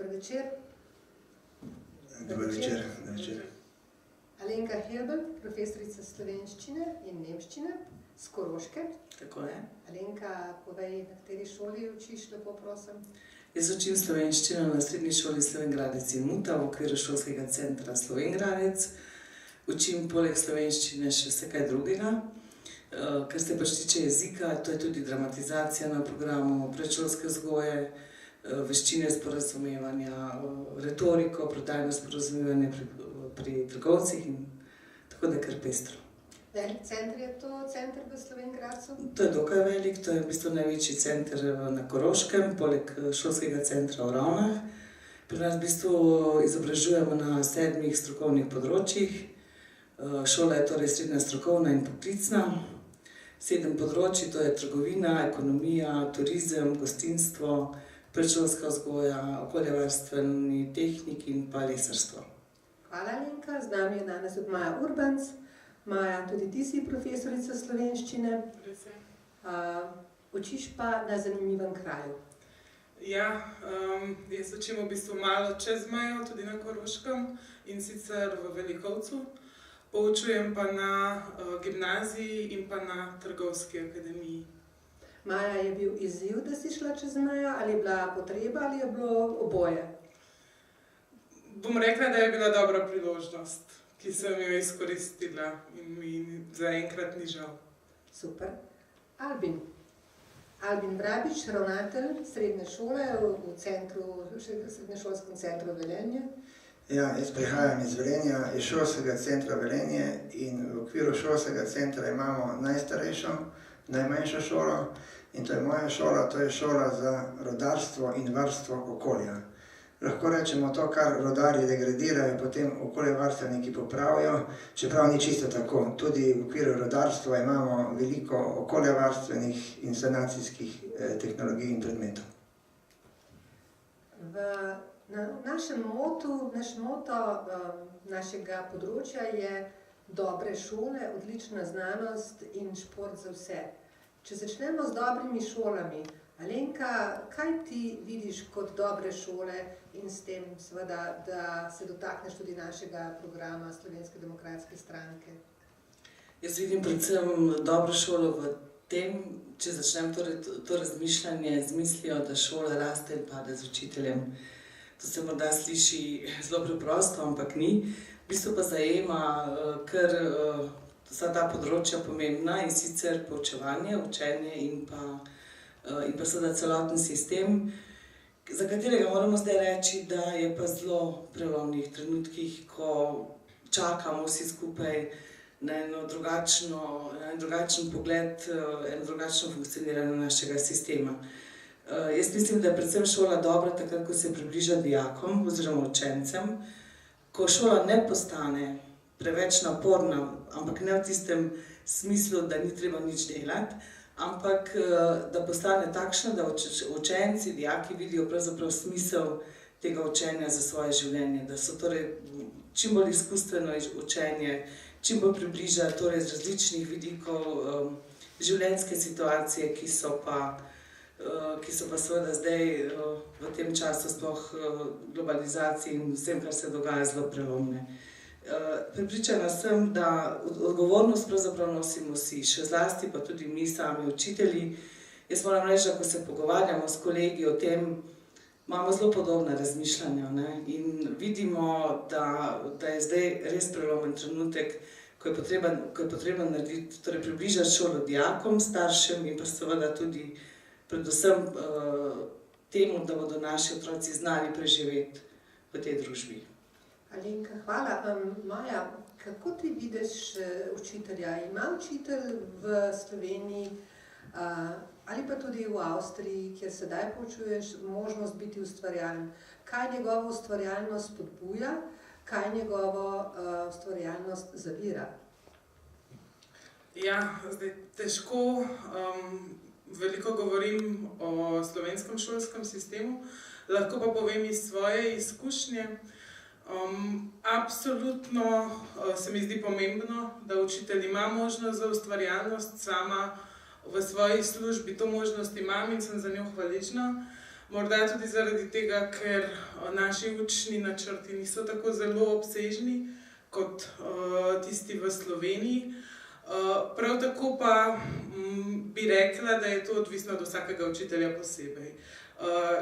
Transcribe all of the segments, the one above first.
Dober večer. Dober večer. Alenka Helbl, profesorica slovenščine in nemščine z Koroške. Tako je. Alenka, povej, na kateri šoli učiš, lepo prosim? Jaz učim slovenščino na srednji šoli Slovenj Gradec in Muta v okviru šolskega centra Slovenj Gradec. Učim poleg slovenščine še vse kaj drugega. Kar se pač tiče jezika, to je tudi dramatizacija na programu, predšolske vzgoje, veščine sporazumevanja, retoriko, prodajno sporazumevanje pri trgovcih in tako da je kar pestro. Velik center je to, center v Slovenj Gradcu? To je dokaj velik, to je v bistvu največji center na Koroškem, poleg šolskega centra v Ravnah. Pri nas v bistvu izobražujemo na 7 strokovnih področjih. Šola je torej srednja strokovna in poklicna. 7 področij, to je trgovina, ekonomija, turizem, gostinstvo, predšolska vzgoja, okoljevarstveni tehniki in pa lesarstvo. Hvala, Alenka. Z nami je danes tudi Maja Urbanc. Maja, tudi ti si profesorica slovenščine. Učiš pa na zanimivem kraju. Ja, jaz učim v bistvu malo čez mejo, tudi na Koroškem, in sicer v Velikovcu. Poučujem pa na gimnaziji in pa na trgovski akademiji. Maja, je bil izziv, da si šla čez mejo, ali je bila potreba, ali je bilo oboje? Bom rekla, da je bila dobra priložnost, ki sem jo izkoristila in mi zaenkrat ni žal. Super. Albin. Albin Vrabič, ravnatelj srednje šole v srednješolskem centru Velenje. Ja, jaz prihajam iz Velenja, iz šolskega centra Velenje in v okviru šolskega centra imamo najstarejšo, najmanjšo šolo in to je moja šola, to je šola za rodarstvo in varstvo okolja. Lahko rečemo to, kar rodarji degradirajo, potem okoljevarstveniki popravijo, čeprav ni čisto tako. Tudi v okviru rodarstva imamo veliko okoljevarstvenih in sanacijskih tehnologij in predmetov. Naš moto našega področja je dobre šole, odlična znanost in šport za vse. Če začnemo z dobrimi šolami, Alenka, kaj ti vidiš kot dobre šole in s tem seveda, da se dotakneš tudi našega programa Slovenske demokratske stranke? Jaz vidim predvsem dobro šolo v tem, če začnem to razmišljanje z mislijo, da šola raste in pade z učiteljem. To se morda sliši zelo preprosto, ampak ni. V bistvu pa zajema kar vsa ta področja pomembna in sicer poučevanje, učenje in pa seveda celoten sistem, za katerega moramo zdaj reči, da je pa zelo prelomnih trenutkih, ko čakamo vsi skupaj na eno drugačen pogled, eno drugačno funkcioniranje našega sistema. Jaz mislim, da je predvsem šola dobra takrat, ko se približa dijakom oziroma učencem, ko šola ne postane preveč naporna, ampak ne v tistem smislu, da ni treba nič delati, ampak da postane takšna, da učenci, dijaki vidijo pravzaprav smisel tega učenja za svoje življenje, da so torej čim bolj izkustveno učenje, čim bolj približa torej z različnih vidikov življenjske situacije, ki so pa seveda zdaj v tem času sploh globalizaciji in vsem, kar se dogaja, zelo prelomne. Prepričana sem, da odgovornost pravzaprav nosimo vsi, še zlasti pa tudi mi sami učitelji. Jaz moram reči, da ko se pogovarjamo s kolegi o tem, imamo zelo podobna razmišljanja, in vidimo, da je zdaj res prelomen trenutek, ko je potrebno narediti, torej približati šolo dijakom, staršem in pa seveda tudi predvsem temu, da bodo naši otroci znali preživeti v tej družbi. Alenka, hvala. Maja, kako ti vidiš učitelja? Ima učitelj v Sloveniji ali pa tudi v Avstriji, kjer sedaj poučuješ, možnost biti ustvarjalen? Kaj njegovo ustvarjalnost spodbuja, kaj njegovo ustvarjalnost zavira? Ja, zdaj težko veliko govorim o slovenskem šolskem sistemu, lahko pa povem iz svoje izkušnje. Absolutno se mi zdi pomembno, da učitelj ima možnost za ustvarjalnost, sama v svoji službi to možnost imam in sem za njo hvaležna. Morda tudi zaradi tega, ker naši učni načrti niso tako zelo obsežni kot tisti v Sloveniji. Prav tako pa bi rekla, da je to odvisno od vsakega učitelja posebej.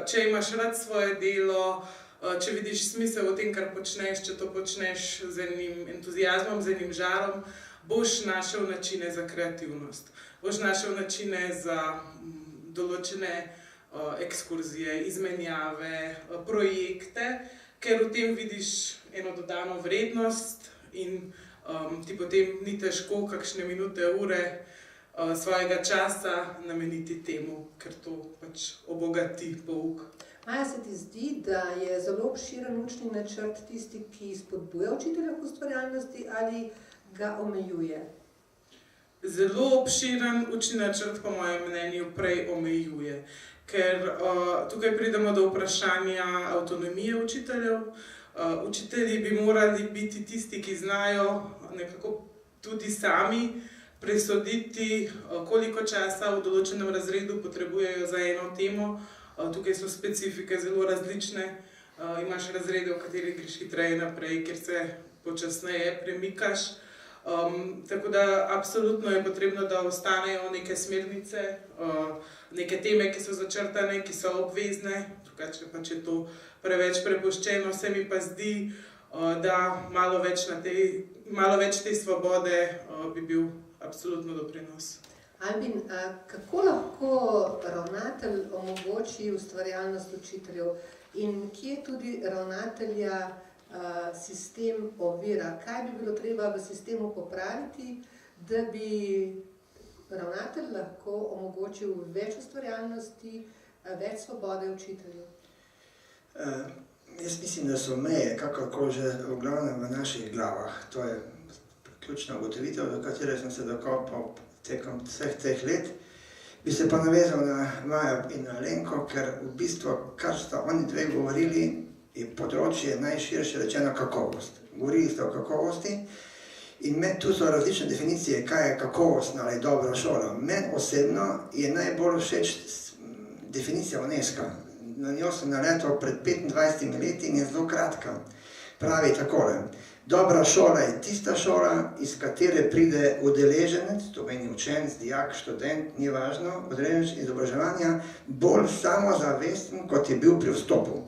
Če imaš rad svoje delo, če vidiš smisel v tem, kar počneš, če to počneš z enim entuziazmom, z enim žarom, boš našel načine za kreativnost. Boš našel načine za določene ekskurzije, izmenjave, projekte, ker v tem vidiš eno dodano vrednost in ti potem ni težko kakšne minute, ure svojega časa nameniti temu, ker to pač obogati pouk. Maja, se ti zdi, da je zelo obširen učni načrt tisti, ki spodbuja učitelja k ustvarjalnosti ali ga omejuje? Zelo obširen učni načrt, po mojem mnenju, prej omejuje. Ker tukaj pridemo do vprašanja avtonomije učiteljev. Učitelji bi morali biti tisti, ki znajo nekako tudi sami presoditi, koliko časa v določenem razredu potrebujejo za eno temo. Tukaj so specifike zelo različne. Imaš razrede, v katerih greš hitreje naprej, kjer se počasneje premikaš. Tako da absolutno je potrebno, da ostanejo neke smernice, neke teme, ki so začrtane, ki so obvezne, drugače pa če to preveč prepuščeno, se mi pa zdi, da malo več te svobode bi bil absolutno doprinos. Albin, kako lahko ravnatelj omogoči ustvarjalnost učiteljev in kje tudi ravnatelja sistem ovira? Kaj bi bilo treba v sistemu popraviti, da bi ravnatelj lahko omogočil več ustvarjalnosti, več svobode učitelju? Jaz mislim, da so meje, kakorkoli že v glavnem v naših glavah. To je ključna ugotovitev, do katere sem se dokopal tekom vseh teh let. Bi se pa navezal na Majo in na Alenko, ker v bistvu, kar sta oni dve govorili, je področje najširše rečeno kakovost. Govorili ste o kakovosti in tu so različne definicije, kaj je kakovostna ali dobra šola. Meni osebno je najbolj všeč definicija UNESCO. Na njo sem naletel pred 25 leti in je zelo kratka. Pravi takole: dobra šola je tista šola, iz katere pride udeleženec, to meni učenec, dijak, študent, ni važno, udeleženec izobraževanja, bolj samozavesten, kot je bil pri vstopu.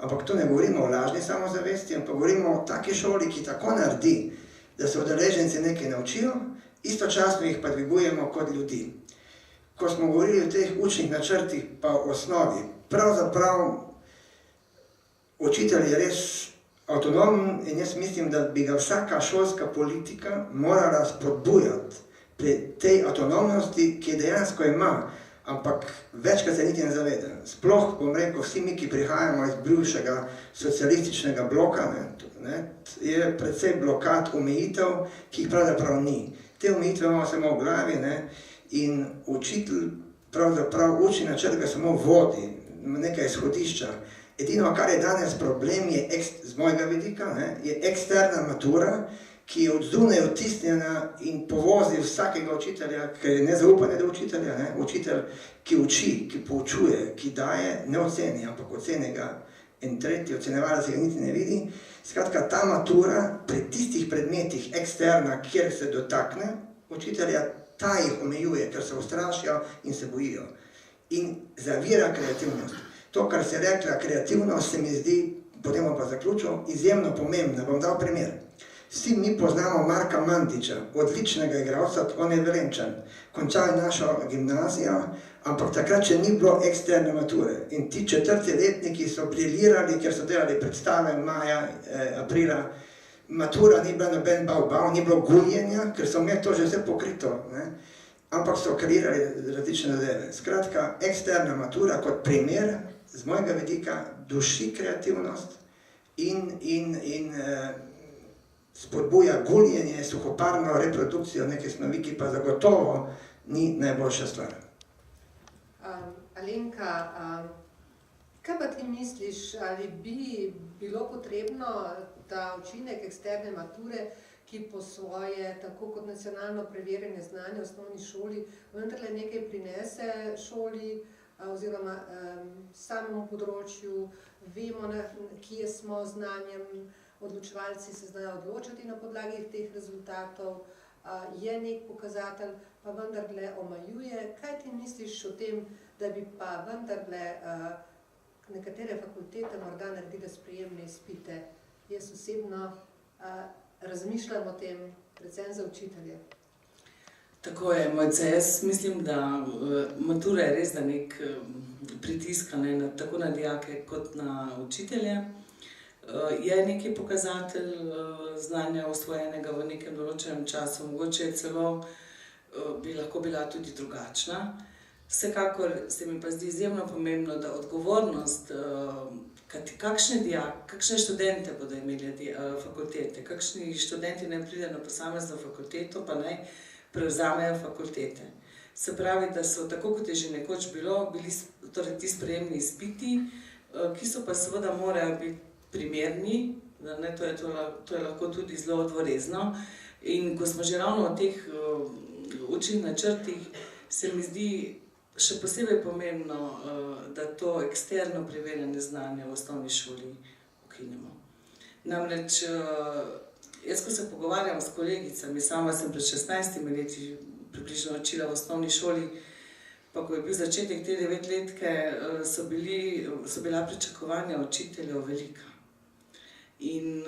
Ampak tu ne govorimo o lažni samozavesti, ampak govorimo o taki šoli, ki tako naredi, da se udeleženci nekaj naučijo, istočasno jih pa dvigujemo kot ljudi. Ko smo govorili o teh učnih načrtih, pa v osnovi, pravzaprav učitelj je res avtonomen in jaz mislim, da bi ga vsaka šolska politika morala spodbujati pri tej avtonomnosti, ki dejansko ima, ampak večkrat se niti ne zaveda. Sploh, bom rekel, vsi mi, ki prihajamo iz bivšega socialističnega bloka, je precej blokad, omejitev, ki jih pravzaprav ni. Te omejitve imamo samo v glavi in učitelj pravzaprav učni načrt ga samo vodi, nekaj izhodišča. Edino, kar je danes problem, je z mojega vidika, je eksterna matura, ki je od zunaj odtisnjena in povozi vsakega učitelja, ker je nezaupanje do učitelja. Učitelj, ki uči, ki poučuje, ki daje, ne oceni, ampak oceni ga in tretji ocenevalec ga niti ne vidi. Skratka, ta matura pri tistih predmetih eksterna, kjer se dotakne učitelja, ta jih omejuje, ker se ustrašijo in se bojijo. In zavira kreativnost. To, kar se je rekla, kreativnost, se mi zdi, potem bom pa zaključil, izjemno pomembna. Bom dal primer. Vsi mi poznamo Marka Mandiča, odličnega igralca, on je Velenjčan. Končal je našo gimnazijo, ampak takrat še ni bilo eksterne mature. In ti četrti letniki so briljirali, ker so delali predstave maja, aprila. Matura ni bila noben bav, ni bilo guljenja, ker so imeli to že vse pokrito. Ampak so kreirali različne zadeve. Skratka, eksterna matura kot primer, z mojega vidika, duši kreativnost in spodbuja guljenje, suhoparno reprodukcijo neke snovi, ki pa zagotovo ni najboljša stvar. Alenka, kaj pa ti misliš, ali bi bilo potrebno ta učinek eksterne mature, ki po svoje, tako kot nacionalno preverjanje znanja v osnovni šoli, vendarle nekaj prinese šoli, oziroma samemu področju, vemo, kje smo z znanjem, odločevalci se znajo odločiti na podlagi teh rezultatov, je nek pokazatelj, pa vendarle omejuje. Kaj ti misliš o tem, da bi pa vendarle nekatere fakultete morda naredile sprejemne izpite? Jaz osebno razmišljam o tem, predvsem za učitelje. Tako je, Mojca, jaz mislim, da matura je res da nek pritisk tako na dijake kot na učitelje. Je neki pokazatelj znanja osvojenega v nekem določenem času, mogoče je celo bi lahko bila tudi drugačna. Vsekakor se mi pa zdi izjemno pomembno, da odgovornost, kakšne študente bodo imeli fakultete, kakšni študenti ne pridejo na posamezno fakulteto, pa naj prevzamejo fakultete. Se pravi, da so, tako kot je že nekoč bili torej ti sprejemni izpiti, ki so pa seveda morajo biti primerni, to je lahko tudi zelo dvorezno. In ko smo že ravno o teh učnih načrtih, se mi zdi še posebej pomembno, da to eksterno preverjanje znanja v osnovni šoli ukinemo. Namreč, jaz, ko se pogovarjam s kolegicami, sama sem pred 16 leti približno učila v osnovni šoli, pa ko je bil začetek te 9-letke, so bila pričakovanja učiteljev velika. In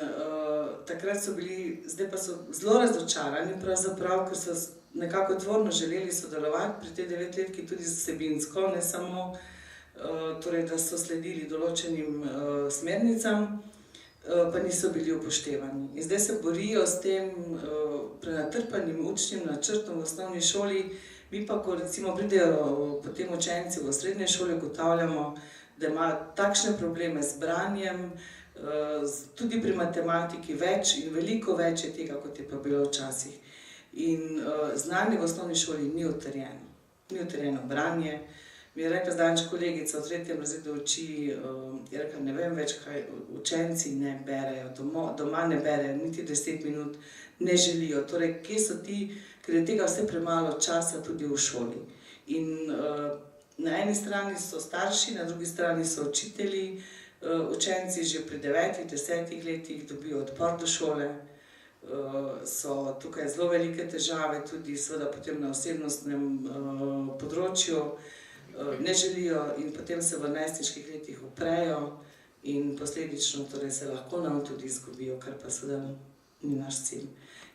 takrat so bili, zdaj pa so zelo razočarani pravzaprav, ker so nekako tvorno želeli sodelovati pri tej 9-letki tudi vsebinsko, ne samo, torej, da so sledili določenim smernicam, pa niso bili upoštevani. In zdaj se borijo s tem prenatrpanim učnim načrtom v osnovni šoli, mi pa, ko recimo pridejo potem učenci v srednje šole, ugotavljamo, da imajo takšne probleme z branjem, tudi pri matematiki več in veliko več je tega, kot je pa bilo včasih. In znanje v osnovni šoli ni utrjeno. Ni utrjeno branje. Mi je rekla zdajč kolegica v 3. razredu uči, je rekla, ne vem več, kaj učenci ne berejo, doma ne berejo, niti 10 minut ne želijo. Torej, kje so ti, ker je tega vse premalo časa tudi v šoli. In na eni strani so starši, na drugi strani so učitelji, učenci že pri 9-10 letih dobijo odpor do šole, so tukaj zelo velike težave, tudi seveda potem na osebnostnem področju, ne želijo in potem se v najstniških letih uprejo in posledično torej se lahko nam tudi izgubijo, kar pa seveda ni naš cilj.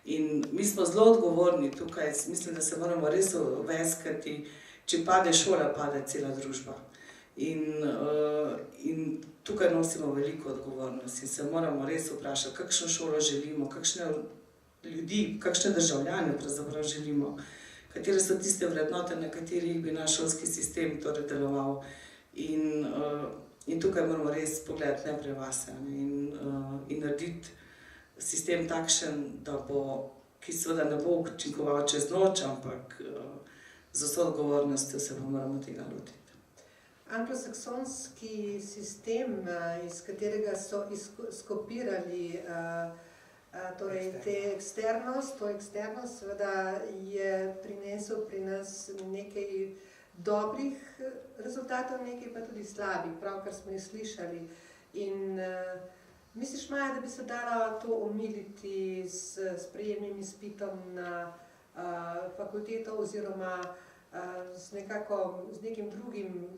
In mi smo zelo odgovorni tukaj, mislim, da se moramo res veskati, če pade šola, pade cela družba. In tukaj nosimo veliko odgovornost in se moramo res vprašati, kakšno šolo želimo, kakšne ljudi, kakšne državljane pravzaprav želimo, katere so tiste vrednote, na katerih bi naš šolski sistem torej deloval. In tukaj moramo res pogledati najprej vase in narediti sistem takšen, ki seveda ne bo učinkoval čez noč, ampak z vso odgovornostjo se pa moramo tega lotiti. Anglosaksonski sistem, iz katerega so skopirali torej to eksternost, seveda je prinesel pri nas nekaj dobrih rezultatov, nekaj pa tudi slabih, pravkar smo jih slišali. In misliš, Maja, da bi se dalo to omiliti s sprejemnim izpitom na fakulteto oziroma z nekim drugim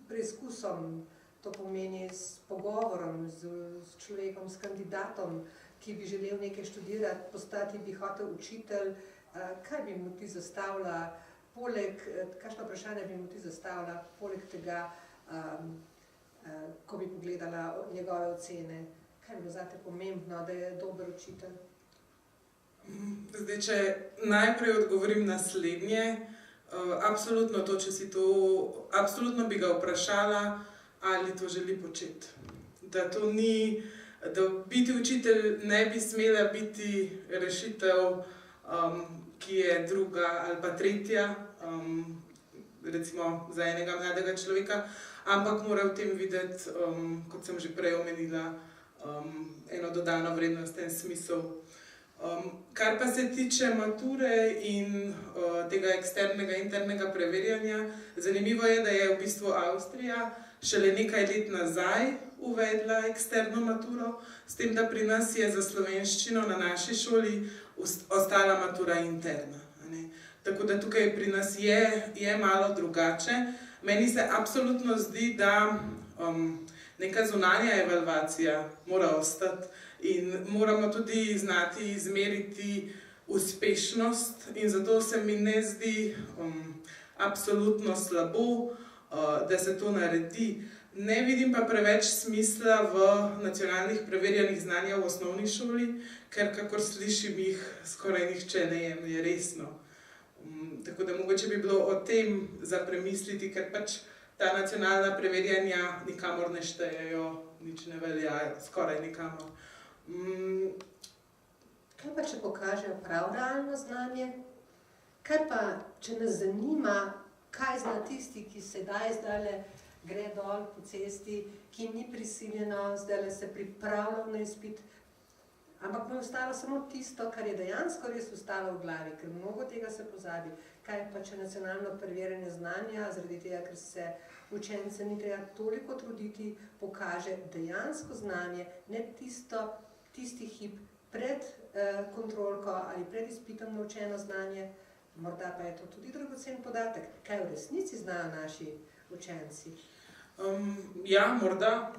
preizkusom, to pomeni s pogovorom z človekom, s kandidatom, ki bi želel nekaj študirati, postati bi hotel učitelj, kaj bi mu ti zastavila, kakšno vprašanje bi mu ti zastavila, poleg tega, ko bi pogledala njegove ocene, kaj bi bilo zate pomembno, da je dober učitelj? Zdaj, če najprej odgovorim naslednje, absolutno to, če si to, absolutno bi ga vprašala, ali to želi početi. Da to ni, da biti učitelj ne bi smela biti rešitev, ki je druga ali pa tretja, recimo za enega mladega človeka, ampak mora v tem videti, kot sem že prej omenila, eno dodano vrednost, en smisel. Kar pa se tiče mature in tega eksternega in internega preverjanja, zanimivo je, da je v bistvu Avstrija šele nekaj let nazaj uvedla eksterno maturo, s tem, da pri nas je za slovenščino na naši šoli ostala matura interna. Tako da tukaj pri nas je malo drugače. Meni se absolutno zdi, da neka zunanja evalvacija mora ostati in moramo tudi znati izmeriti uspešnost in zato se mi ne zdi absolutno slabo, da se to naredi. Ne vidim pa preveč smisla v nacionalnih preverjanjih znanja v osnovni šoli, ker kakor slišim jih skoraj nihče ne jemlje resno. Tako da mogoče bi bilo o tem za premisliti, ker pač ta nacionalna preverjanja nikamor ne štejejo, nič ne veljajo, skoraj nikamor. Kaj pa, če pokažejo prav realno znanje? Kaj pa, če nas zanima, kaj zna tisti, ki sedaj zdajle gre dol po cesti, ki ni prisiljeno, zdajle se pripravljal na izpit, ampak mu je ostalo samo tisto, kar je dejansko res ostalo v glavi, ker mnogo tega se pozabi. Kaj pa, če nacionalno preverjanje znanja, zaradi tega, ker se učence ni treba toliko truditi, pokaže dejansko znanje, ne tisti hip pred kontrolko ali pred izpitom naučeno znanje, morda pa je to tudi dragocen podatek, kaj v resnici znajo naši učenci. Ja, morda,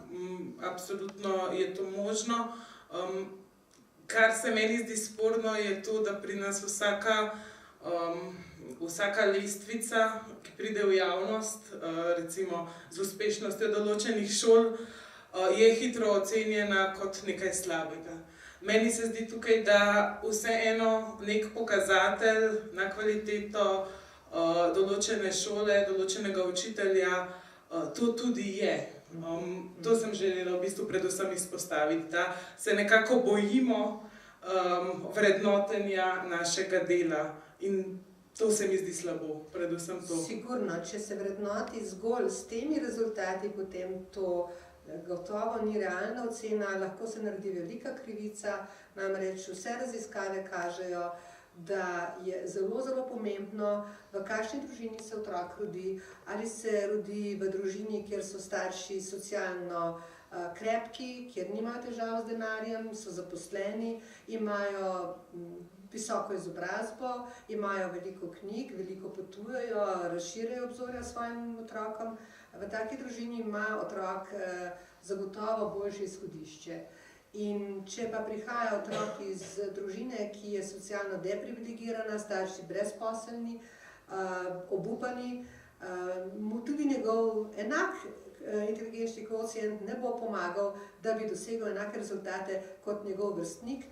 absolutno je to možno. Kar se meni zdi sporno, je to, da pri nas vsaka lestvica, ki pride v javnost, recimo z uspešnostjo določenih šol, je hitro ocenjena kot nekaj slabega. Meni se zdi tukaj, da vseeno nek pokazatelj na kvaliteto določene šole, določenega učitelja, to tudi je. To sem želela v bistvu predvsem izpostaviti, da se nekako bojimo vrednotenja našega dela in to se mi zdi slabo, predvsem to. Sigurno, če se vrednoti zgolj s temi rezultati, potem to gotovo ni realna ocena, lahko se naredi velika krivica, namreč vse raziskave kažejo, da je zelo, zelo pomembno, v kakšni družini se otrok rodi, ali se rodi v družini, kjer so starši socialno krepki, kjer nimajo težav z denarjem, so zaposleni, imajo visoko izobrazbo, imajo veliko knjig, veliko potujejo, razširjajo obzorja svojim otrokom. V taki družini ima otrok zagotovo boljše izhodišče. In če pa prihaja otrok iz družine, ki je socialno deprivilegirana, starši brezposelni, obupani, mu tudi njegov enak inteligenčni kvocient ne bo pomagal, da bi dosegel enake rezultate kot njegov vrstnik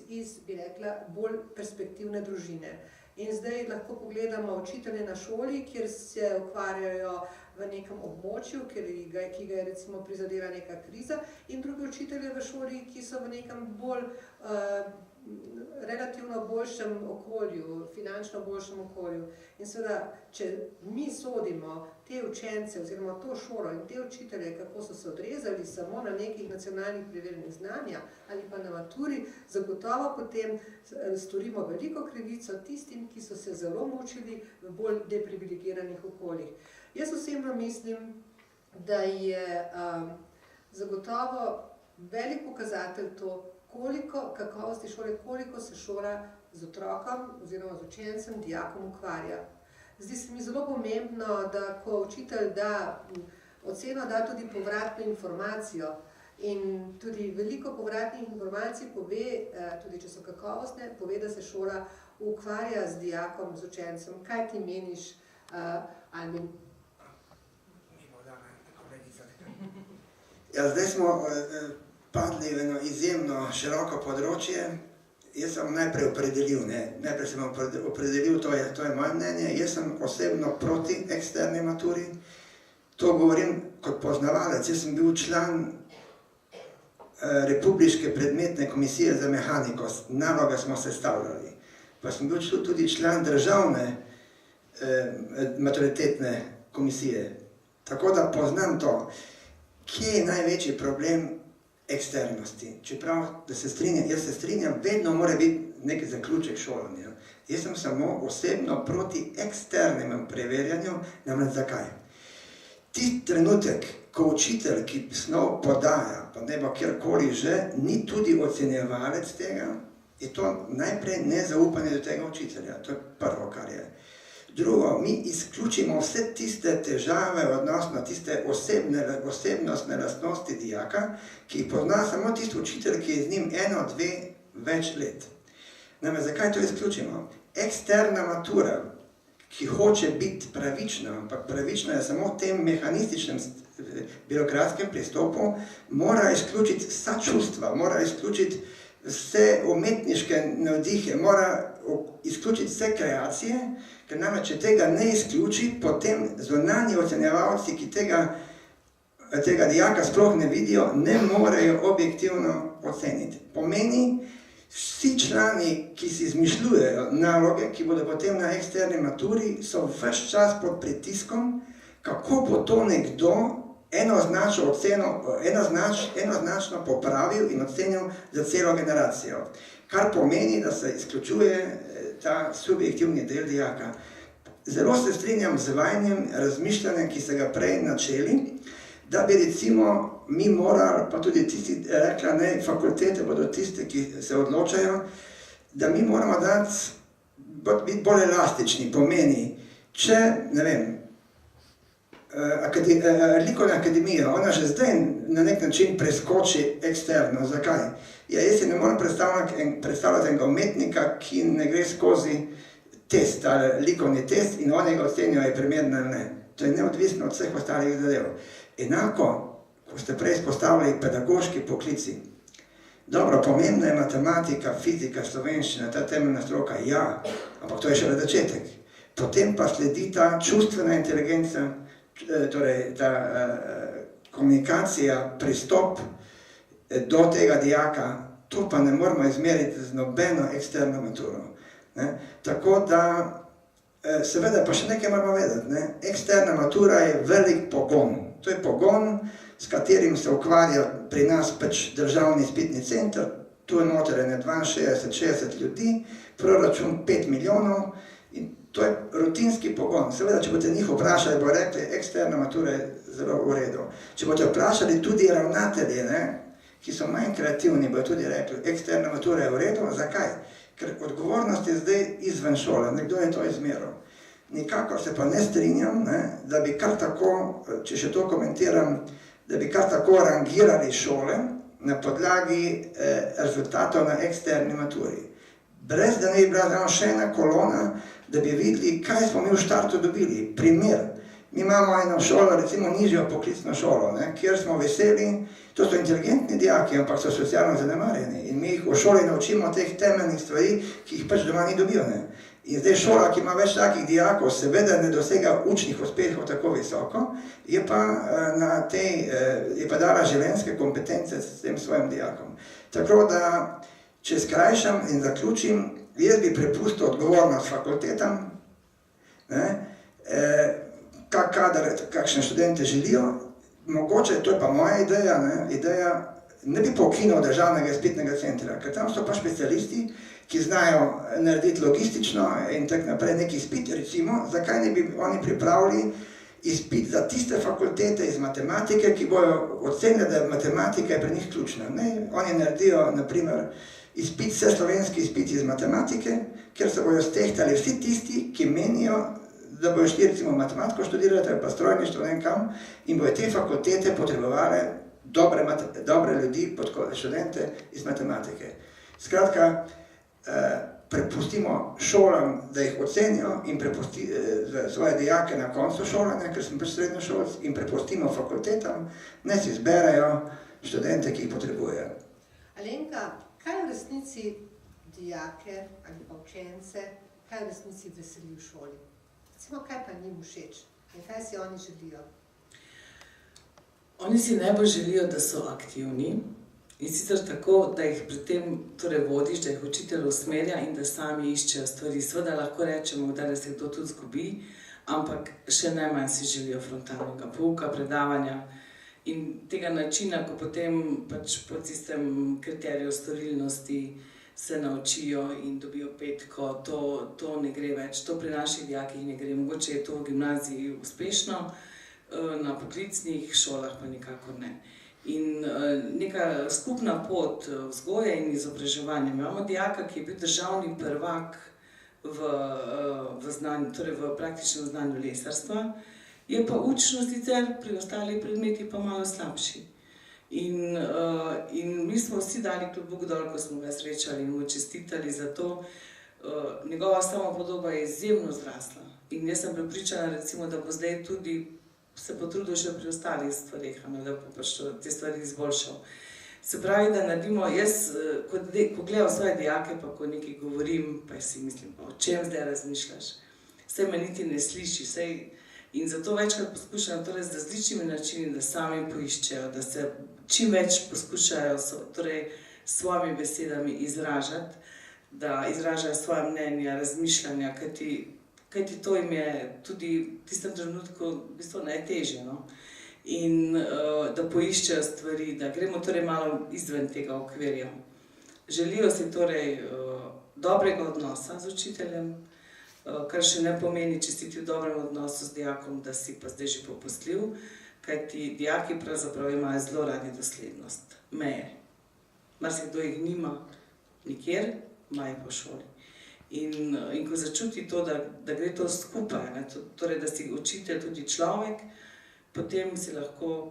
iz, bi rekla, bolj perspektivne družine. In zdaj lahko pogledamo učitelje na šoli, kjer se ukvarjajo v nekem območju, ki ga je recimo prizadela neka kriza, in druge učitelje v šoli, ki so v nekem bolj relativno boljšem okolju, finančno boljšem okolju. In seveda, če mi sodimo te učence oziroma to šolo in te učitelje, kako so se odrezali samo na nekih nacionalnih preverjanjih znanja ali pa na maturi, zagotovo potem storimo veliko krivico tistim, ki so se zelo mučili v bolj deprivilegiranih okoljih. Jaz osebno mislim, da je zagotovo velik pokazatelj to, koliko kakovosti šole, koliko se šola z otrokom oziroma z učencem, dijakom ukvarja. Zdi se mi zelo pomembno, da ko učitelj da oceno, da tudi povratno informacijo. In tudi veliko povratnih informacij pove, tudi če so kakovostne, pove, da se šola ukvarja z dijakom, z učencem. Kaj ti meniš, Almin? Ja, zdaj smo padli v eno izjemno široko področje. Jaz sem najprej opredelil, najprej sem opredelil, to je moje mnenje, jaz sem osebno proti eksterni maturi. To govorim kot poznavalec, jaz sem bil član Republiške predmetne komisije za mehaniko, naloge smo sestavljali. Pa sem bil tudi član državne maturitetne komisije. Tako da poznam to, kje je največji problem eksternosti. Čeprav, jaz se strinjam, vedno mora biti nek zaključek šolanja. Jaz sem samo osebno proti eksternemu preverjanju, namreč zakaj? Tisti trenutek, ko učitelj, ki snov podaja, pa ne bo kjerkoli že, ni tudi ocenjevalec tega, je to najprej nezaupanje do tega učitelja. To je prvo, kar je. Drugo, mi izključimo vse tiste težave odnosno tiste osebnostne lastnosti dijaka, ki jih pozna samo tisti učitelj, ki je z njim 1, 2, več let. Namreč, zakaj to izključimo? Eksterna matura, ki hoče biti pravična, ampak pravična je samo v tem mehanističnem birokratskem pristopu, mora izključiti vsa čustva, mora izključiti vse umetniške navdihe, mora izključiti vse kreacije, ker namreč, če tega ne izključi, potem zunanji ocenjevalci, ki tega dijaka sploh ne vidijo, ne morejo objektivno oceniti. Pomeni, vsi člani, ki si izmišljujejo naloge, ki bodo potem na eksterni maturi, so ves čas pod pritiskom, kako bo to nekdo enoznačno popravil in ocenil za celo generacijo. Kar pomeni, da se izključuje ta subjektivni del dijaka. Zelo se strinjam z vajinim razmišljanjem, ki ste ga prej načeli, da bi recimo mi morali, pa tudi tisti rekla, ne, fakultete bodo tiste, ki se odločajo, da mi moramo biti bolj elastični, pomeni, če, ne vem, likovna akademija, ona že zdaj na nek način preskoči eksterno. Zakaj? Ja, jaz si ne morem predstavljati enega umetnika, ki ne gre skozi test, ali likovni test in onega ocenijo, je primeren ali ne. To je neodvisno od vseh ostalih zadev. Enako, ko ste prej izpostavili pedagoški poklici. Dobro, pomembna je matematika, fizika, slovenščina, ta temeljna stroka, ja, ampak to je šele začetek. Potem pa sledi ta čustvena inteligenca, torej ta komunikacija, pristop do tega dijaka, to pa ne moramo izmeriti z nobeno eksterno maturo. Tako da, seveda pa še nekaj moramo vedeti, eksterna matura je velik pogon. To je pogon, s katerim se ukvarja pri nas pač državni izpitni center, tu je noter 62-60 ljudi, proračun 5 milijonov in to je rutinski pogon. Seveda, če boste njih vprašali, bo rekli, eksterna matura je zelo v redu. Če boste vprašali tudi ravnatelje, ki so manj kreativni, bodo tudi rekli, eksterna matura je v redu. Zakaj? Ker odgovornost je zdaj izven šole, nekdo je to izmeril. Nikakor se pa ne strinjam, da bi kar tako, če še to komentiram, da bi kar tako rangirali šole na podlagi rezultatov na eksterni maturi. Brez da ne bi bila še ena kolona, da bi videli, kaj smo mi v štartu dobili. Primer, mi imamo eno šolo, recimo nižjo poklicno šolo, kjer smo veseli, to so inteligentni dijaki, ampak so socialno zanemarjeni in mi jih v šoli naučimo teh temeljnih stvari, ki jih pač doma ni dobijo. In zdaj šola, ki ima več takih dijakov, seveda ne dosega učnih uspehov tako visoko, je pa dala življenjske kompetence s tem svojim dijakom. Tako da, če skrajšam in zaključim, jaz bi prepustil odgovornost fakultetam, kakšne študente želijo, mogoče, to je pa moja ideja, ne bi pa ukinil državnega izpitnega centra, ker tam so pa specialisti, ki znajo narediti logistično in tak naprej neki izpit, recimo, zakaj ne bi oni pripravili izpit za tiste fakultete iz matematike, ki bojo ocenili, da matematika je pri njih ključna. Oni naredijo, naprimer, izpit, vseslovenski izpit iz matematike, kjer se bojo stehtali vsi tisti, ki menijo, da bojo šli recimo matematiko študirati ali pa strojništvo, ne vem kam, in bojo te fakultete potrebovali dobre ljudi, študente iz matematike. Skratka, prepustimo šolam, da jih ocenijo in svoje dijake na koncu šolanja, ker sem pač srednjošolc, in prepustimo fakultetam, naj si izberejo študente, ki jih potrebujejo. Alenka, kaj v resnici dijake ali pa učence, kaj v resnici veseli v šoli? Recimo, kaj pa njim všeč in kaj si oni želijo? Oni si najbolj želijo, da so aktivni in sicer tako, da jih pri tem vodiš, da jih učitelj usmerja in da sami iščejo stvari. Seveda lahko rečemo, da se to tudi zgubi, ampak še najmanj si želijo frontalnega pouka, predavanja In tega načina, ko potem pač po tistem kriteriju storilnosti se naučijo in dobijo petko, to ne gre več, to pri naših dijakih ne gre. Mogoče je to v gimnaziji uspešno, na poklicnih šolah pa nikakor ne. In neka skupna pot vzgoje in izobraževanja. Imamo dijaka, ki je bil državni prvak v znanju, torej v praktičnem znanju lesarstva, je pa učno sicer pri ostalih predmetih pa malo slabši. In mi smo vsi dali klobuk dol, ko smo ga srečali in mu čestitali za to. Njegova samopodoba je izjemno zrasla. In jaz sem prepričana, recimo, da bo zdaj tudi se potrudil še pri ostalih stvarih, da bo pač te stvari izboljšal. Se pravi, da naredimo, jaz, ko gledam svoje dijake, pa ko nekaj govorim, pa si mislim, o čem zdaj razmišljaš? Saj me niti ne sliši, in zato večkrat poskušam torej z različnimi načini, da sami poiščejo, da se čim več poskušajo torej s svojimi besedami izražati, da izražajo svoje mnenja, razmišljanja, kajti to jim je tudi v tistem trenutku v bistvu najtežje, no? In da poiščejo stvari, da gremo torej malo izven tega okvirja. Želijo si torej dobrega odnosa z učiteljem, kar še ne pomeni, če si ti v dobrem odnosu z dijakom, da si pa zdaj že popustljiv, kajti dijaki pravzaprav imajo zelo radi doslednost, meje. Marsikdo jih nima nikjer, ima jih po šoli. In ko začuti to, da gre to skupaj, torej da si učitelj tudi človek, potem si lahko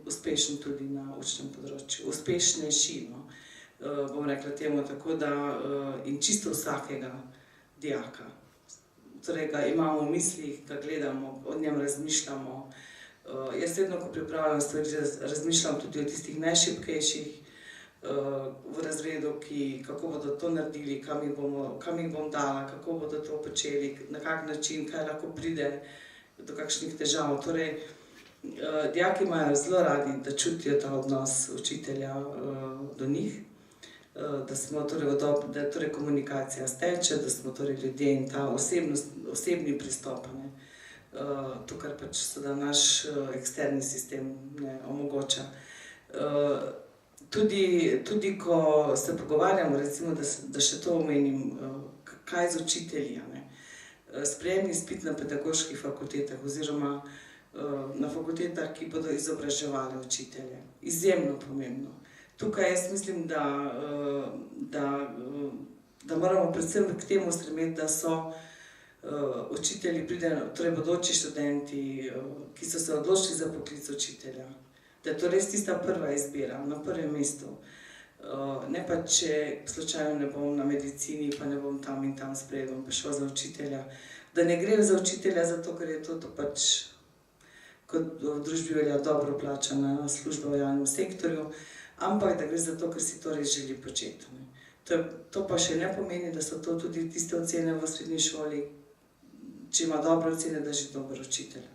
uspešen tudi na učnem področju. Uspešnejši, no, bom rekla temu tako, da in čisto vsakega dijaka. Torej ga imamo v mislih, ga gledamo, o njem razmišljamo. Jaz vedno, ko pripravljam stvari, razmišljam tudi o tistih najšibkejših v razredu, kako bodo to naredili, kam jih bom dala, kako bodo to počeli, na kak način, kaj lahko pride do kakšnih težav. Torej, dijaki imajo zelo radi, da čutijo ta odnos učitelja do njih, da torej komunikacija steče, da smo torej ljudje in ta osebni pristop, to, kar pač seveda naš eksterni sistem ne omogoča. Tudi ko se pogovarjamo, recimo, da še to omenim, kaj z učitelji, sprejemni izpit na pedagoških fakultetah oziroma na fakultetah, ki bodo izobraževali učitelje. Izjemno pomembno. Tukaj jaz mislim, da moramo predvsem k temu stremeti, da so učitelji, torej bodoči študenti, ki so se odločili za poklic učitelja, da je to res tista prva izbira, na prvem mestu. Ne pa, če slučajno ne bom na medicini, pa ne bom tam in tam sprejel, bom pa šel za učitelja. Da ne gre za učitelja zato, ker je to pač, kot v družbi velja, dobro plačana služba v javnem sektorju, ampak da gre za to, ker si to res želi početi. To pa še ne pomeni, da so to tudi tiste ocene v srednji šoli, če ima dobre ocene, da je že dober učitelj.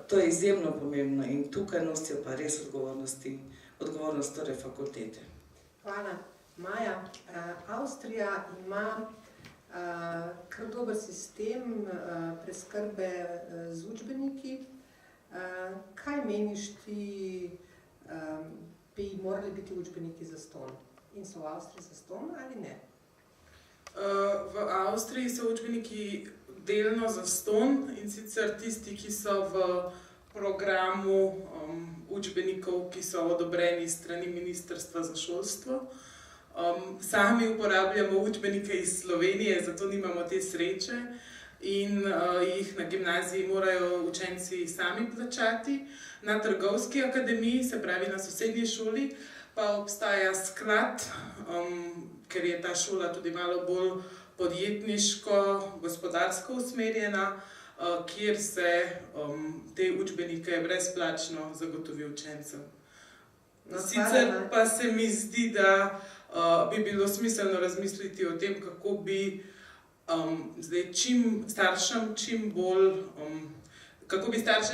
To je izjemno pomembno in tukaj nosijo pa res odgovornost torej fakultete. Hvala. Maja, Avstrija ima kar dober sistem preskrbe z učbeniki. Kaj meniš ti, bi morali biti učbeniki zastonj? In so v Avstriji zastonj ali ne? V Avstriji so učbeniki delno zastonj, in sicer tisti, ki so v programu učbenikov, ki so odobreni strani Ministrstva za šolstvo. Sami uporabljamo učbenike iz Slovenije, zato nimamo te sreče in jih na gimnaziji morajo učenci sami plačati. Na Trgovski akademiji, se pravi na sosednji šoli, pa obstaja sklad, ker je ta šola tudi malo bolj podjetniško, gospodarsko usmerjena, kjer se te učbenike brezplačno zagotovi učencem. Sicer pa se mi zdi, da bi bilo smiselno razmisliti o tem, kako bi staršem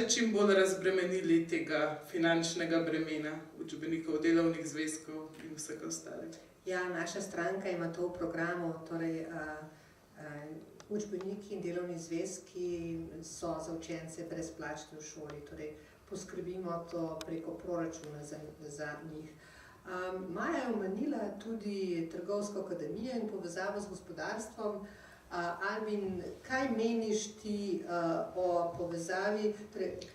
čim bolj razbremenili tega finančnega bremena učbenikov, delovnih zvezkov in vsega ostalega. Ja, naša stranka ima to v programu, torej učbeniki in delovni zvezki so za učence brezplačni v šoli, torej poskrbimo to preko proračuna za njih. Maja je omenila tudi Trgovsko akademijo in povezavo z gospodarstvom. Albin, kaj meniš ti o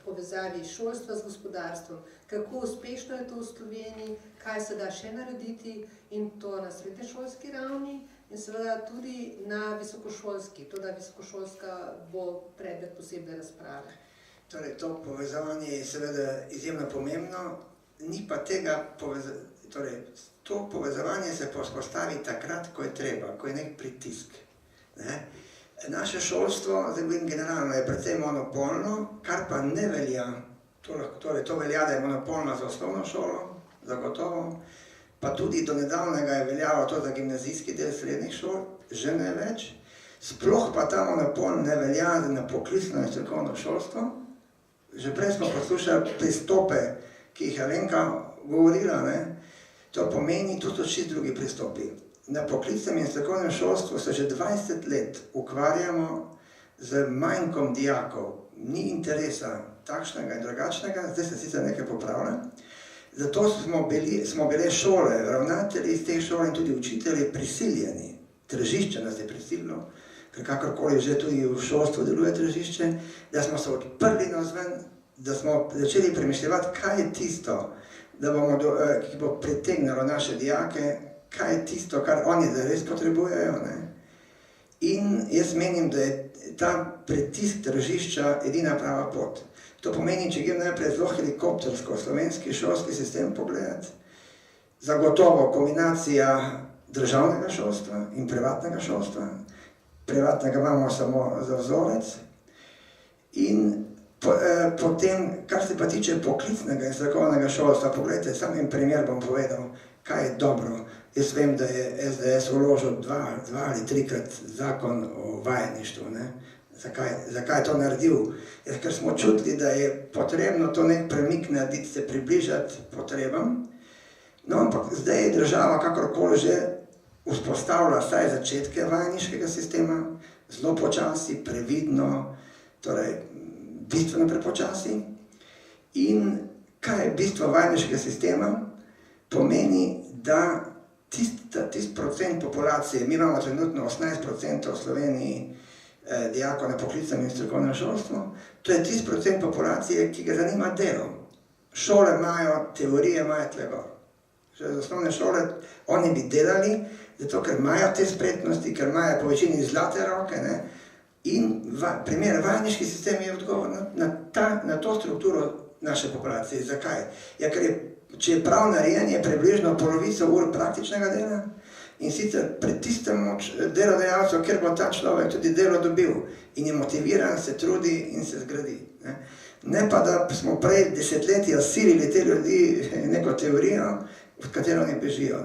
povezavi šolstva z gospodarstvom? Kako uspešno je to v Sloveniji? Kaj se da še narediti? In to na srednješolski ravni in seveda tudi na visokošolski. To, da visokošolska bo predmet posebne razprave. Torej, to povezovanje je seveda izjemno pomembno, ni pa tega torej, to povezovanje se postavi takrat, ko je treba, ko je nek pritisk. Ne? Naše šolstvo, zdaj govorim generalno, je precej monopolno, kar pa ne velja, torej to velja, da je monopolno za osnovno šolo, zagotovo, pa tudi do nedavnega je veljalo to za gimnazijski del srednjih šol, že ne več, sploh pa ta monopol ne velja na poklicno in strokovno šolstvo. Že prej smo poslušali pristope, ki jih je Alenka govorila, ne? To pomeni, tu so čisto drugi pristopi. Na poklicnem in strokovnem šolstvu se že 20 let ukvarjamo z manjkom dijakov. Ni interesa takšnega in drugačnega, zdaj se sicer nekaj popravlja. Zato smo bile šole, ravnatelji iz teh šol in tudi učitelji prisiljeni. Tržišče nas je prisililo, ker kakorkoli že tudi v šolstvu deluje tržišče, da smo se odprli navzven, da smo začeli premišljati, kaj je tisto, ki bo pritegnilo naše dijake, kaj je tisto, kar oni zares potrebujejo. Ne? In jaz menim, da je ta pritisk tržišča edina prava pot. To pomeni, če grem najprej zelo helikoptersko slovenski šolski sistem pogledati, zagotovo kombinacija državnega šolstva in privatnega šolstva. Privatnega imamo samo za vzorec. In potem, kar se pa tiče poklicnega in strokovnega šolstva, pogledajte, sam en primer bom povedal, kaj je dobro. Jaz vem, da je SDS vložil 2 ali 3-krat zakon o vajeništvu. Zakaj je to naredil? Ker smo čutili, da je potrebno to nek premik narediti, se približati potrebam. No, ampak zdaj je država kakorkoli že vzpostavila vsaj začetke vajeniškega sistema, zelo počasi, previdno, torej bistveno prepočasi. In kaj je bistvo vajeniškega sistema? Pomeni, da tisti procent populacije, mi imamo trenutno 18% v Sloveniji dijakov na poklicnem in strokovnem šolstvu, to je 30% populacije, ki ga zanima delo. Šole imajo, teorije imajo tle gor. Že z osnovne šole oni bi delali, zato ker imajo te spretnosti, ker imajo po večini zlate roke, ne? In primer, vajeniški sistem je odgovor na to strukturo naše populacije. Zakaj? Ja, ker če je prav narejen, je približno polovico ur praktičnega dela in sicer pritisnemo delodajalcev, ker bo ta človek tudi delo dobil in je motiviran, se trudi in se zgradi. Ne pa, da smo prej desetletja silili te ljudi neko teorijo, v katero ne bežijo.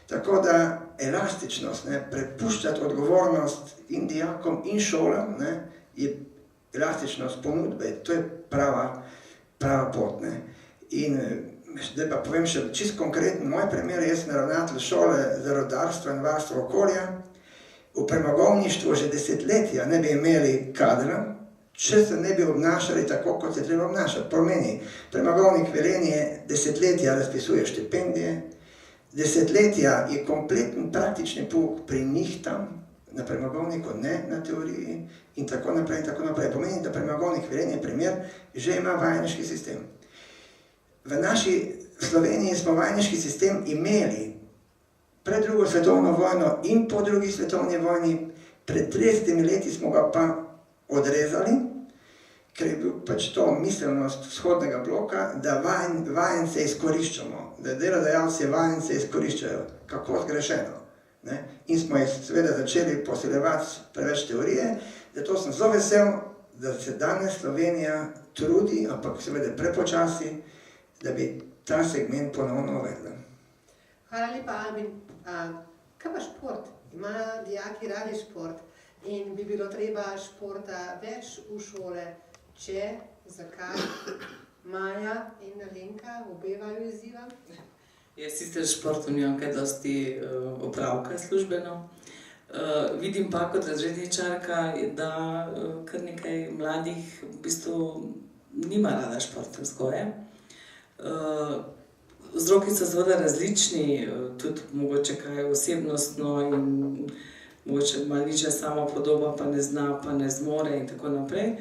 Tako da elastičnost, prepuščati odgovornost in dijakom in šolam, je elastičnost ponudbe, to je prava pot. In zdaj pa povem še čisto konkreten moj primer, jaz sem ravnatelj šole za rudarstvo in varstvo okolja. V premogovništvu že desetletja ne bi imeli kadra, če se ne bi obnašali tako, kot se treba obnašati. Pomeni, premogovnik Velenje desetletja razpisuje štipendije, desetletja je kompleten praktični pouk pri njih tam, na premogovniku, ne na teoriji in tako naprej in tako naprej. Pomeni, da premogovnik Velenje primer že ima vajeniški sistem. V naši Sloveniji smo vajeniški sistem imeli pred drugo svetovno vojno in po drugi svetovni vojni, pred 30 leti smo ga pa odrezali, ker je bil pač to miselnost vzhodnega bloka, da vajence izkoriščamo, da delodajalci vajence izkoriščajo, kako zgrešeno. In smo jih seveda začeli posiljevati preveč teorije, zato sem zelo vesel, da se danes Slovenija trudi, ampak seveda prepočasi, da bi ta segment ponovno uvedla. Hvala lepa, Albin. Kaj pa šport? Imajo dijaki radi šport in bi bilo treba športa več v šole. Če, zakaj? Maja in Alenka, obe vaju izzivam? Jaz sicer športom nimam kaj dosti opravka službeno. Vidim pa kot razredničarka, da kar nekaj mladih v bistvu nima rada športne vzgoje. Vzroki so seveda različni, tudi mogoče kaj osebnostno in mogoče malo nižja samopodoba, pa ne zna, pa ne zmore in tako naprej.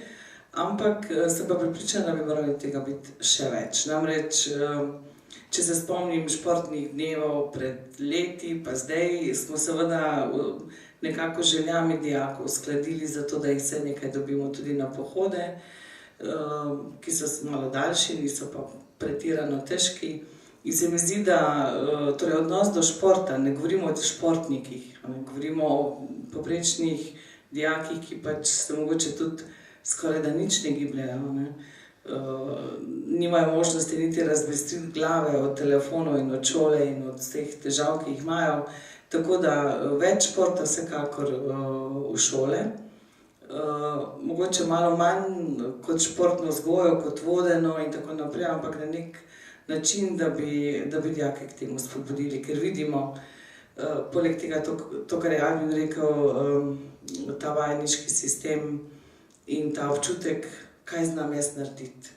Ampak sem pa prepričana, da bi moralo tega biti še več. Namreč, če se spomnim športnih dnevov pred leti, pa zdaj, smo seveda nekako željami dijakov uskladili za to, da jih se nekaj dobimo tudi na pohode, ki so malo daljši, niso pa pretirano težki. In se mi zdi, da torej odnos do športa, ne govorimo o športnikih, govorimo o poprečnih dijakih, ki pač se mogoče tudi skoraj da nič ne gibljajo, ne. Nimajo možnosti niti razbistriti glave od telefonov in od šole in od vseh težav, ki jih imajo. Tako da več športa vsekakor v šole. Mogoče malo manj kot športno vzgojo, kot vodeno in tako naprej, ampak na nek način, da bi dijake k temu spodbudili, ker vidimo, poleg tega to, kar je Albin rekel, ta vajeniški sistem in ta občutek, kaj znam jaz narediti.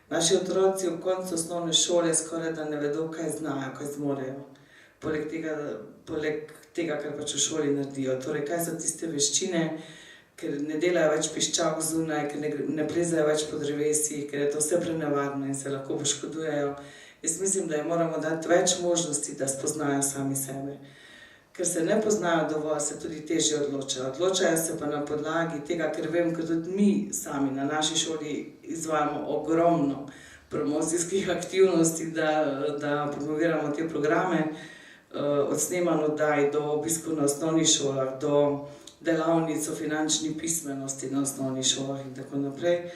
Naši otroci v koncu osnovne šole skoraj da ne vedo, kaj znajo, kaj zmorejo. Poleg tega, kar pač v šoli naredijo. Torej, kaj so tiste veščine, ker ne delajo več piščal zunaj, ker ne plezajo več po drevesih, ker je to vse prenevarno in se lahko poškodujejo. Jaz mislim, da jim moramo dati več možnosti, da spoznajo sami sebe. Ker se ne poznajo dovolj, se tudi težje odločajo. Odločajo se pa na podlagi tega, ker vem, ker tudi mi sami na naši šoli izvajamo ogromno promocijskih aktivnosti, da promoviramo te programe, od snemanj oddaj do obiskov na osnovnih šolah, do delavnic o finančni pismenosti na osnovnih šolah in tako naprej.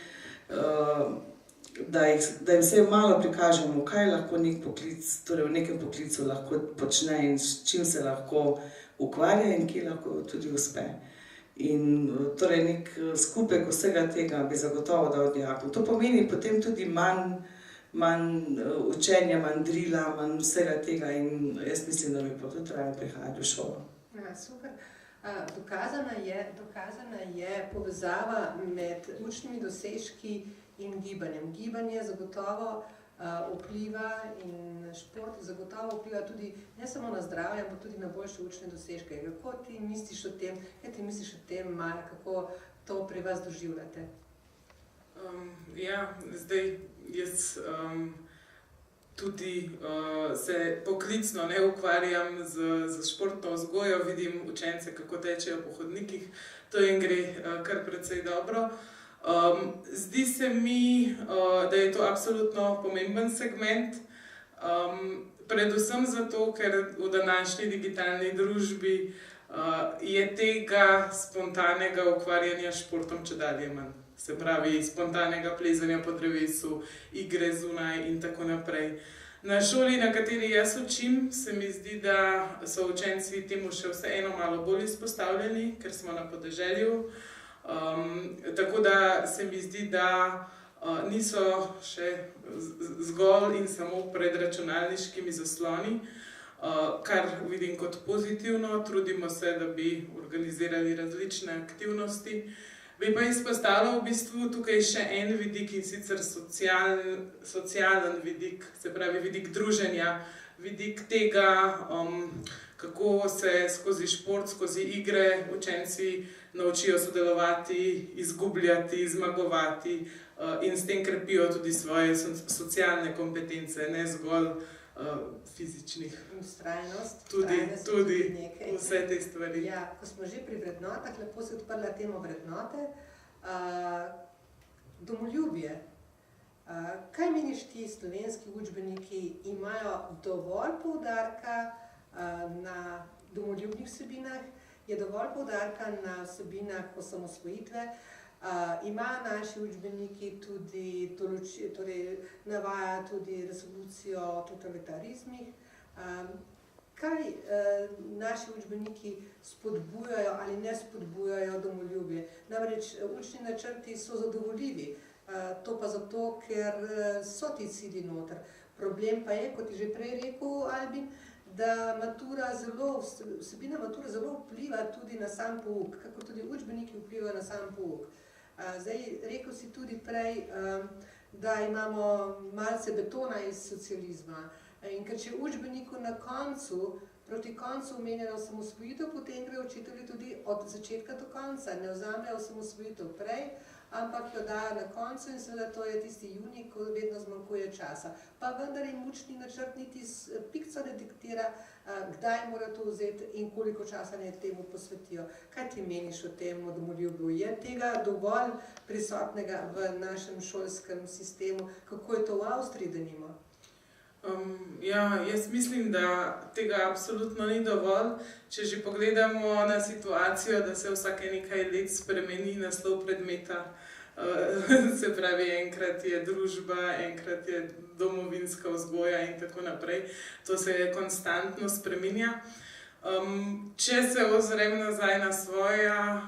Da jim vse malo prikažemo, kaj lahko nek poklic, torej v nekem poklicu lahko počne in s čim se lahko ukvarja in kje lahko tudi uspe. In torej nek skupek vsega tega bi zagotovo dal dijakom. To pomeni potem tudi manj učenja, manj drila, manj vsega tega in jaz mislim, da bi pa tudi raje prihajati v šolo. Ja, super. Dokazana je povezava med učnimi dosežki in gibanjem. Gibanje zagotovo vpliva in šport zagotovo vpliva tudi ne samo na zdravje, ampak tudi na boljše učne dosežke. Kako ti misliš o tem, Maja, kako to pri vas doživljate? Ja, zdaj jaz tudi se poklicno ne ukvarjam z športno vzgojo, vidim učence, kako tečejo po hodnikih, to jim gre kar precej dobro. Zdi se mi, da je to absolutno pomemben segment, predvsem zato, ker v današnji digitalni družbi je tega spontanega ukvarjanja s športom čedalje manj. Se pravi, spontanega plezanja po drevesu, igre zunaj in tako naprej. Na šoli, na kateri jaz učim, se mi zdi, da so učenci temu še vseeno malo bolj izpostavljeni, ker smo na podeželju. Tako da se mi zdi, da niso še zgolj in samo pred računalniškimi zasloni, kar vidim kot pozitivno. Trudimo se, da bi organizirali različne aktivnosti. Bi pa izpostavila v bistvu tukaj še en vidik, in sicer socialen vidik, se pravi vidik druženja, vidik tega, kako se skozi šport, skozi igre učenci naučijo sodelovati, izgubljati, zmagovati in s tem krepijo tudi svoje socialne kompetence, ne zgolj fizičnih. Vztrajnost. Tudi vse te stvari. Ja, ko smo že pri vrednotah, lepo se odprla temo vrednote. Domoljubje. Kaj meniš ti, slovenski učbeniki imajo dovolj poudarka na domoljubnih vsebinah, je dovolj poudarka na vsebinah osamosvojitve, imajo naši učbeniki tudi navaja tudi resolucijo o totalitarizmih. Kaj naši učbeniki spodbujajo ali ne spodbujajo domoljubje? Namreč učni načrti so zadovoljivi, to pa zato, ker so ti cilji noter. Problem pa je, kot je že prej rekel Albin, da vsebina mature zelo vpliva tudi na sam pouk, kako tudi učbeniki vplivajo na sam pouk. Zdaj, rekel si tudi prej, da imamo malce betona iz socializma. In ker če v učbeniku na koncu, proti koncu omenjena osamosvojitev, potem gre učitelji tudi od začetka do konca. Ne vzamejo osamosvojitev prej, ampak jo dajo na koncu in seveda to je tisti junij, ko vedno zmanjkuje časa. Pa vendar jim učni načrt niti s pikco ne diktira, kdaj mora to vzeti in koliko časa naj temu posvetijo. Kaj ti meniš o tem domoljubju? Je tega dovolj prisotnega v našem šolskem sistemu? Kako je to v Avstriji, denimo? Ja, jaz mislim, da tega absolutno ni dovolj. Če že pogledamo na situacijo, da se vsake nekaj let spremeni naslov predmeta, se pravi, enkrat je družba, enkrat je domovinska vzgoja in tako naprej, to se konstantno spreminja. Če se ozrem nazaj na svoja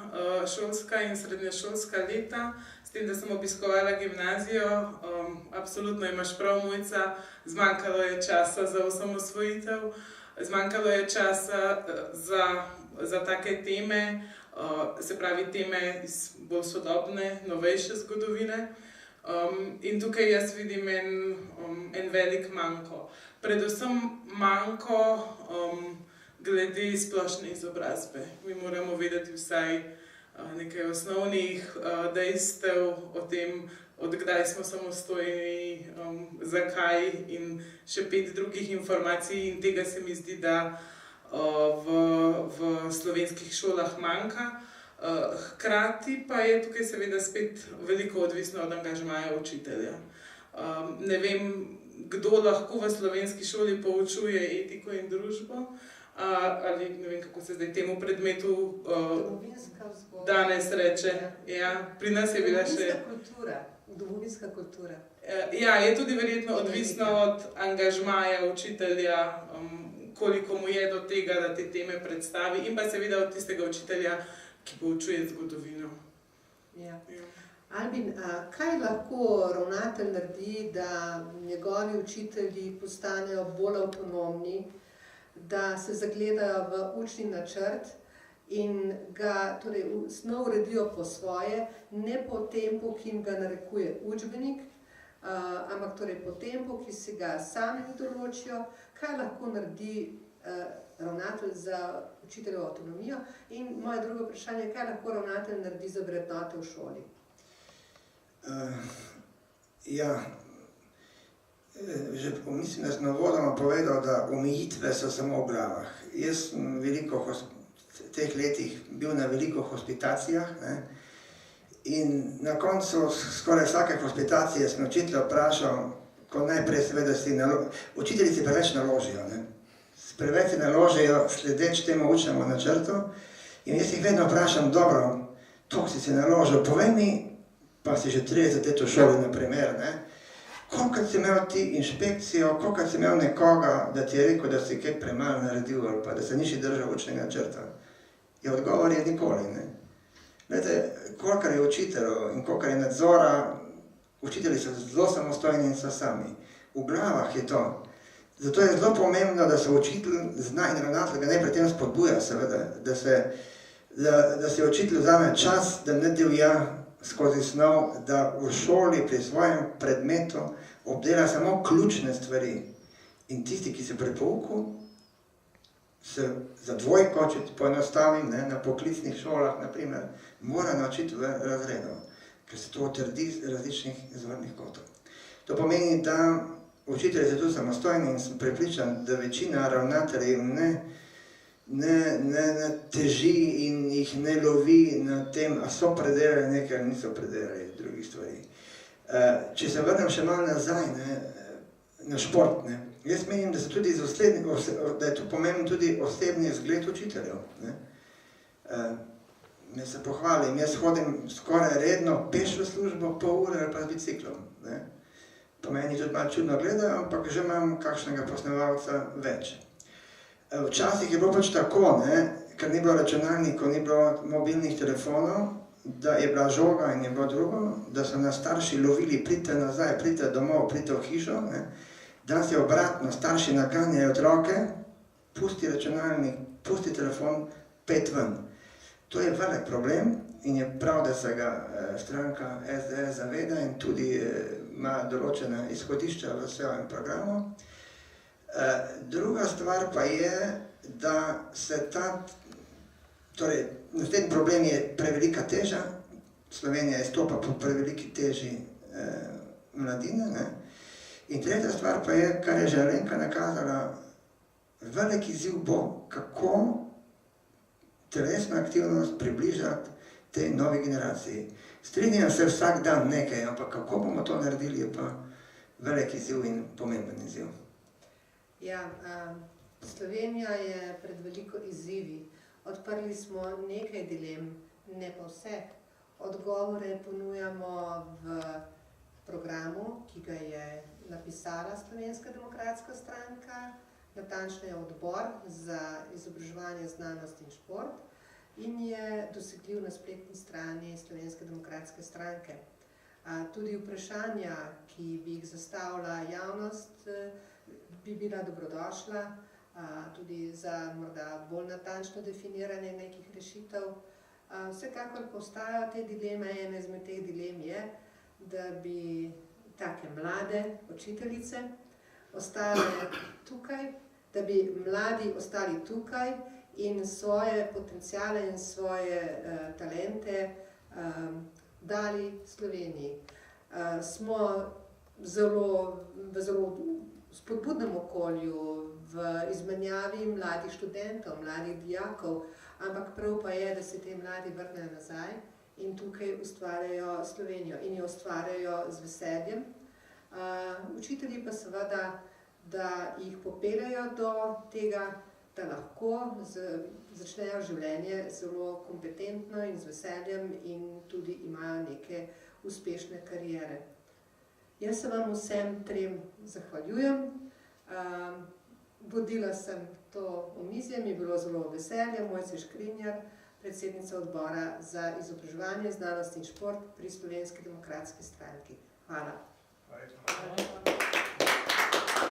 šolska in srednješolska leta, s tem, da sem obiskovala gimnazijo, absolutno imaš prav, Mojca, zmanjkalo je časa za osamosvojitev, zmanjkalo je časa za take teme, se pravi teme iz bolj sodobne, novejše zgodovine. In tukaj jaz vidim en velik manko. Predvsem manko glede splošne izobrazbe. Mi moramo vedeti vsaj nekaj osnovnih dejstev o tem, od kdaj smo samostojni, zakaj in še 5 drugih informacij, in tega se mi zdi, da v slovenskih šolah manjka. Hkrati pa je tukaj seveda spet veliko odvisno od angažmaja učitelja. Ne vem, kdo lahko v slovenski šoli poučuje etiko in družbo, ali ne vem, kako se zdaj temu predmetu danes reče. Ja, pri nas je bila še... Domovinska kultura. Ja, je tudi verjetno odvisno od angažmaja učitelja, koliko mu je do tega, da te teme predstavi, in pa seveda od tistega učitelja, ki poučuje zgodovino. Ja. Albin, kaj lahko ravnatelj naredi, da njegovi učitelji postanejo bolj avtonomni, da se zagledajo v učni načrt in ga torej snov uredijo po svoje, ne po tempu, ki jim ga narekuje učbenik, ampak torej po tempu, ki si ga sami določijo? Kaj lahko naredi ravnatelj za učiteljevo avtonomijo? In moje drugo vprašanje, kaj lahko ravnatelj naredi za vrednote v šoli? Ja, že mislim, da sem uvodoma povedal, da omejitve so samo v glavah. Jaz sem v teh letih bil na veliko hospitacijah, ne? In na koncu skoraj vsake hospitacije sem učitelja vprašal, ko najprej seveda učitelji si preveč naložijo, ne? Preveč si naložijo sledeč temu učnemu načrtu, in jaz jih vedno vprašam, dobro, to si naložil, povej mi, pa si že 30 let v šoli, na primer, ne? Kolikrat si imel ti inšpekcijo, kolikrat si imel nekoga, da ti je rekel, da si kaj premalo naredil, ali pa da se nisi držal učnega načrta? Ja, odgovor je nikoli, ne? Glede, kolikor je učiteljev in kolikor je nadzora, učitelji so zelo samostojni in so sami. V glavah je to. Zato je zelo pomembno, da se učitelj zna in ravnatelj ga najprej tem spodbuja, seveda, da se učitelj vzame čas, da ne divja skozi snov, da v šoli pri svojem predmetu obdela samo ključne stvari. In tisti, ki se pri pouku, se za dvojko, če poenostavim, na poklicnih šolah, naprimer, mora naučiti v razredu, ker se to utrdi z različnih zornih kotov. To pomeni, da učitelji so tu samostojni in sem prepričan, da večina ravnateljev ne teži in jih ne lovi na tem, a so predelali nekaj ali niso predelali drugih stvari. Če se vrnem še malo nazaj na šport, jaz menim, da je tu pomemben tudi osebni zgled učiteljev. Me se pohvalim, jaz hodim skoraj redno peš v službo, pol ure ali pa z biciklom. Pa meni tudi malo čudno gledajo, ampak že imam kakšnega posnevalca več. Včasih je bilo pač tako, ker ni bilo računalnikov, ni bilo mobilnih telefonov, da je bila žoga in je bilo drugo, da so nas starši lovili, pridite nazaj, pridite domov, pridite v hišo. Danes je obratno, starši naganjajo otroke, pusti računalnik, pusti telefon, pet ven. To je velik problem in je prav, da se ga stranka SDS zaveda in tudi ima določene izhodišča v svojem programu. Druga stvar pa je, da se torej, naslednji problem je prevelika teža. Slovenija izstopa po preveliki teži mladine, ne? In tretja stvar pa je, kar je že Alenka nakazala, velik izziv bo, kako telesna aktivnost približati tej novi generaciji. Strinjam se vsak dan nekaj, ampak kako bomo to naredili, je pa velik izziv in pomemben izziv. Ja, Slovenija je pred veliko izzivi. Odprli smo nekaj dilem, ne pa vse. Odgovore ponujamo v programu, ki ga je napisala Slovenska demokratska stranka, natančneje odbor za izobraževanje, znanost in šport, in je dosegljiv na spletni strani Slovenske demokratske stranke. Tudi vprašanja, ki bi jih zastavila javnost, bi bila dobrodošla, tudi za morda bolj natančno definiranje nekih rešitev. Vsekakor pa ostajajo te dileme, ena izmed teh dilem je, da bi take mlade učiteljice ostale tukaj, da bi mladi ostali tukaj in svoje potenciale in svoje talente dali Sloveniji. Smo v zelo spodbudnem okolju, v izmenjavi mladih študentov, mladih dijakov, ampak prav pa je, da se te mladi vrnejo nazaj in tukaj ustvarjajo Slovenijo in jo ustvarjajo z veseljem. Učitelji pa seveda, da jih popeljajo do tega, da lahko začnejo življenje zelo kompetentno in z veseljem in tudi imajo neke uspešne kariere. Jaz se vam vsem trem zahvaljujem. Vodila sem to omizje, mi je bilo zelo veselje. Mojca Škrinjar, predsednica odbora za izobraževanje, znanost in šport pri Slovenski demokratski stranki. Hvala. Hvala.